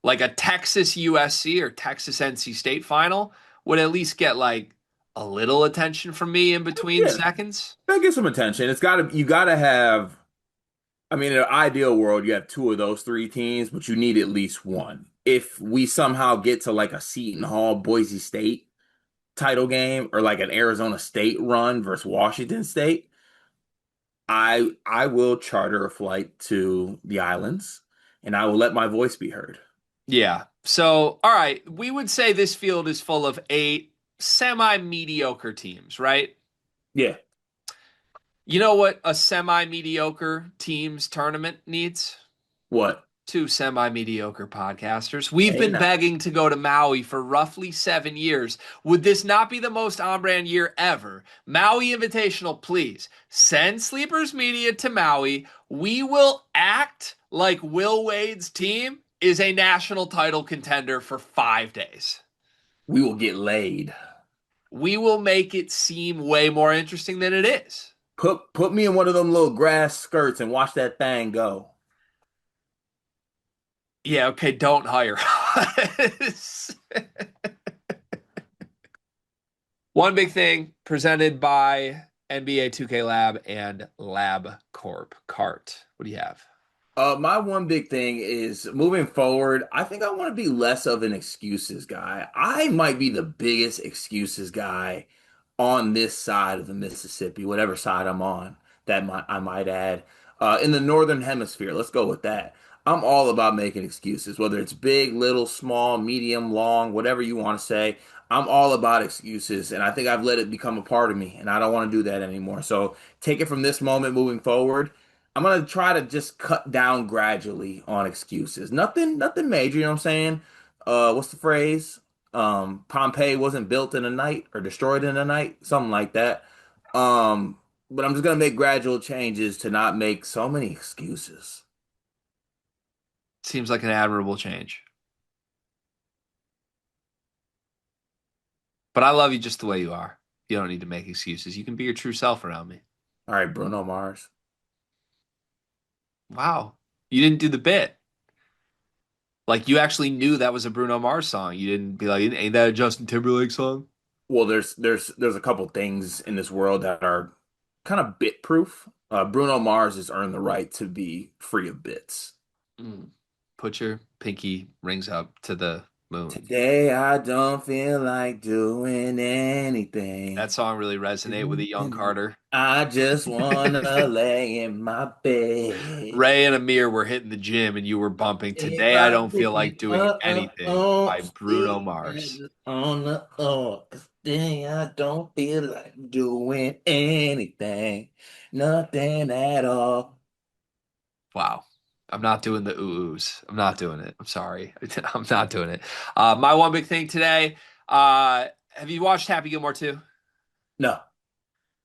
[SPEAKER 1] like a Texas USC or Texas NC State final would at least get like a little attention from me in between
[SPEAKER 2] Yeah,
[SPEAKER 1] seconds.
[SPEAKER 2] that gets some attention. You gotta have. I mean, in an ideal world, you have two of those three teams, but you need at least one. If we somehow get to like a Seton Hall, Boise State title game, or like an Arizona State run versus Washington State, I will charter a flight to the islands and I will let my voice be heard.
[SPEAKER 1] Yeah. So, all right, we would say this field is full of eight semi-mediocre teams, right?
[SPEAKER 2] Yeah.
[SPEAKER 1] You know what a semi-mediocre teams tournament needs?
[SPEAKER 2] What?
[SPEAKER 1] Two semi-mediocre podcasters. We've
[SPEAKER 2] Hey
[SPEAKER 1] been
[SPEAKER 2] now.
[SPEAKER 1] begging to go to Maui for roughly 7 years. Would this not be the most on-brand year ever? Maui Invitational, please send Sleepers Media to Maui. We will act like Will Wade's team is a national title contender for 5 days.
[SPEAKER 2] We will get laid.
[SPEAKER 1] We will make it seem way more interesting than it is.
[SPEAKER 2] Put me in one of them little grass skirts and watch that thing go.
[SPEAKER 1] Yeah, okay, don't hire us. One big thing presented by NBA 2K Lab and Lab Corp. Cart. What do you have?
[SPEAKER 2] My one big thing is moving forward, I think I want to be less of an excuses guy. I might be the biggest excuses guy on this side of the Mississippi, whatever side I'm on, I might add. In the Northern Hemisphere, let's go with that. I'm all about making excuses, whether it's big, little, small, medium, long, whatever you want to say. I'm all about excuses, and I think I've let it become a part of me, and I don't want to do that anymore. So take it from this moment moving forward. I'm gonna try to just cut down gradually on excuses. Nothing major, you know what I'm saying? What's the phrase? Pompeii wasn't built in a night or destroyed in a night, something like that. But I'm just gonna make gradual changes to not make so many excuses.
[SPEAKER 1] Seems like an admirable change. But I love you just the way you are. You don't need to make excuses. You can be your true self around me.
[SPEAKER 2] All right, Bruno Mars.
[SPEAKER 1] Wow. You didn't do the bit. Like you actually knew that was a Bruno Mars song. You didn't be like, ain't that a Justin Timberlake song?
[SPEAKER 2] Well, there's a couple things in this world that are kind of bit proof. Bruno Mars has earned the right to be free of bits.
[SPEAKER 1] Mm. Put your pinky rings up to the moon.
[SPEAKER 2] Today I don't feel like doing
[SPEAKER 1] That
[SPEAKER 2] anything.
[SPEAKER 1] song really resonate with a young Carter.
[SPEAKER 2] I just wanna lay in my bed.
[SPEAKER 1] Ray and Amir were hitting the gym and you were bumping
[SPEAKER 2] If
[SPEAKER 1] Today I
[SPEAKER 2] I
[SPEAKER 1] Don't Feel Like
[SPEAKER 2] didn't,
[SPEAKER 1] Doing Anything by Bruno
[SPEAKER 2] sleep
[SPEAKER 1] Mars.
[SPEAKER 2] on the floor. 'Cause today I don't feel like doing anything, nothing at all.
[SPEAKER 1] Wow. I'm not doing the oohs. I'm not doing it. I'm sorry. I'm not doing it. My one big thing today. Have you watched Happy Gilmore 2?
[SPEAKER 2] No,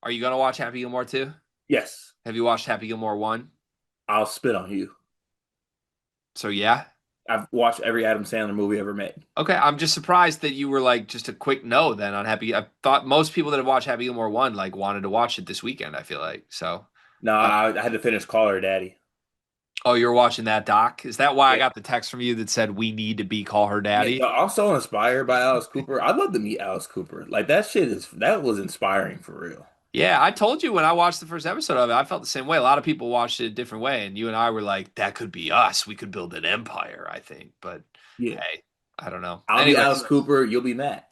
[SPEAKER 1] Are you gonna watch Happy Gilmore 2?
[SPEAKER 2] yes,
[SPEAKER 1] Have you watched Happy Gilmore 1?
[SPEAKER 2] I'll spit on you.
[SPEAKER 1] So yeah.
[SPEAKER 2] I've watched every Adam Sandler movie ever made.
[SPEAKER 1] Okay, I'm just surprised that you were like just a quick no then on Happy. I thought most people that have watched Happy Gilmore 1 like wanted to watch it this weekend, I feel like. So,
[SPEAKER 2] No,
[SPEAKER 1] uh,
[SPEAKER 2] I had to finish Call Her Daddy.
[SPEAKER 1] oh, you're watching that doc? Is that why I
[SPEAKER 2] Yeah.
[SPEAKER 1] got the text from you that said we need to be Call Her
[SPEAKER 2] Yeah,
[SPEAKER 1] Daddy?
[SPEAKER 2] yo, I'm so inspired by Alice Cooper. I'd love to meet Alice Cooper. Like that was inspiring for real.
[SPEAKER 1] Yeah, I told you when I watched the first episode of it, I felt the same way. A lot of people watched it a different way, and you and I were like, that could be us. We could build an empire, I think. But
[SPEAKER 2] Yeah.
[SPEAKER 1] hey, I don't know.
[SPEAKER 2] I'll be Alice
[SPEAKER 1] Anyways,
[SPEAKER 2] Cooper, you'll be Matt.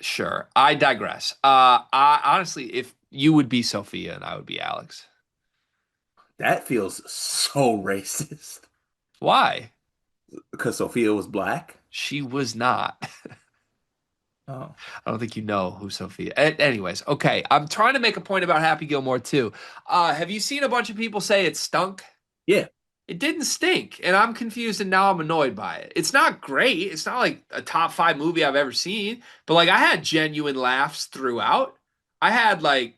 [SPEAKER 1] sure. I digress. I honestly, if you would be Sophia and I would be Alex.
[SPEAKER 2] That feels so racist
[SPEAKER 1] Why?
[SPEAKER 2] because Sophia was black.
[SPEAKER 1] She was not.
[SPEAKER 2] Oh,
[SPEAKER 1] I don't think you know who Sophia. Anyways, okay. I'm trying to make a point about Happy Gilmore too. Have you seen a bunch of people say it stunk?
[SPEAKER 2] yeah.
[SPEAKER 1] It didn't stink, and I'm confused and now I'm annoyed by it. It's not great. It's not like a top five movie I've ever seen, but like I had genuine laughs throughout. I had like,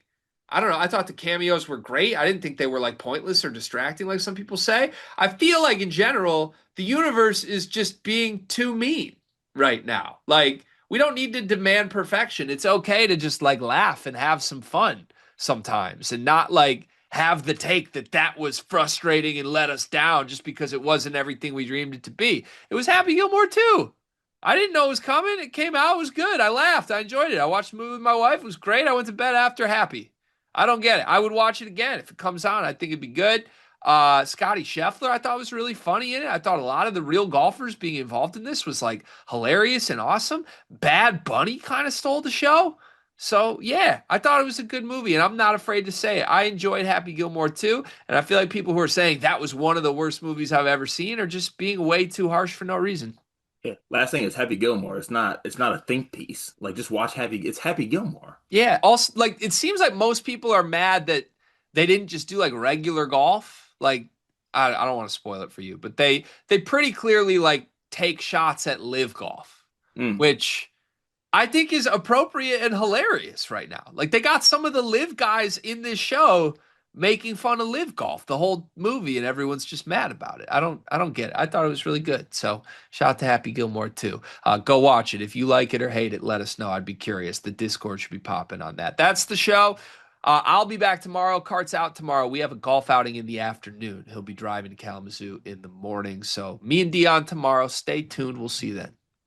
[SPEAKER 1] I don't know, I thought the cameos were great. I didn't think they were like pointless or distracting like some people say. I feel like in general, the universe is just being too mean right now. Like, we don't need to demand perfection. It's okay to just like laugh and have some fun sometimes and not like have the take that that was frustrating and let us down just because it wasn't everything we dreamed it to be. It was Happy Gilmore too. I didn't know it was coming. It came out. It was good. I laughed. I enjoyed it. I watched the movie with my wife. It was great. I went to bed after happy. I don't get it. I would watch it again if it comes on. I think it'd be good. Scotty Scheffler, I thought was really funny in it. I thought a lot of the real golfers being involved in this was like hilarious and awesome. Bad Bunny kind of stole the show. So yeah, I thought it was a good movie, and I'm not afraid to say it. I enjoyed Happy Gilmore too, and I feel like people who are saying that was one of the worst movies I've ever seen are just being way too harsh for no reason.
[SPEAKER 2] Yeah. Last thing is Happy Gilmore. It's not a think piece. Like just watch Happy. It's Happy Gilmore.
[SPEAKER 1] Yeah, also like it seems like most people are mad that they didn't just do like regular golf. Like I don't want to spoil it for you, but they pretty clearly like take shots at live golf,
[SPEAKER 2] Mm.
[SPEAKER 1] which I think is appropriate and hilarious right now. Like they got some of the live guys in this show making fun of live golf the whole movie and everyone's just mad about it. I don't get it. I thought it was really good. So shout out to Happy Gilmore too. Go watch it. If you like it or hate it, let us know. I'd be curious. The Discord should be popping on that. That's the show. I'll be back tomorrow. Cart's out tomorrow. We have a golf outing in the afternoon. He'll be driving to Kalamazoo in the morning. So me and Dion tomorrow. Stay tuned. We'll see you then.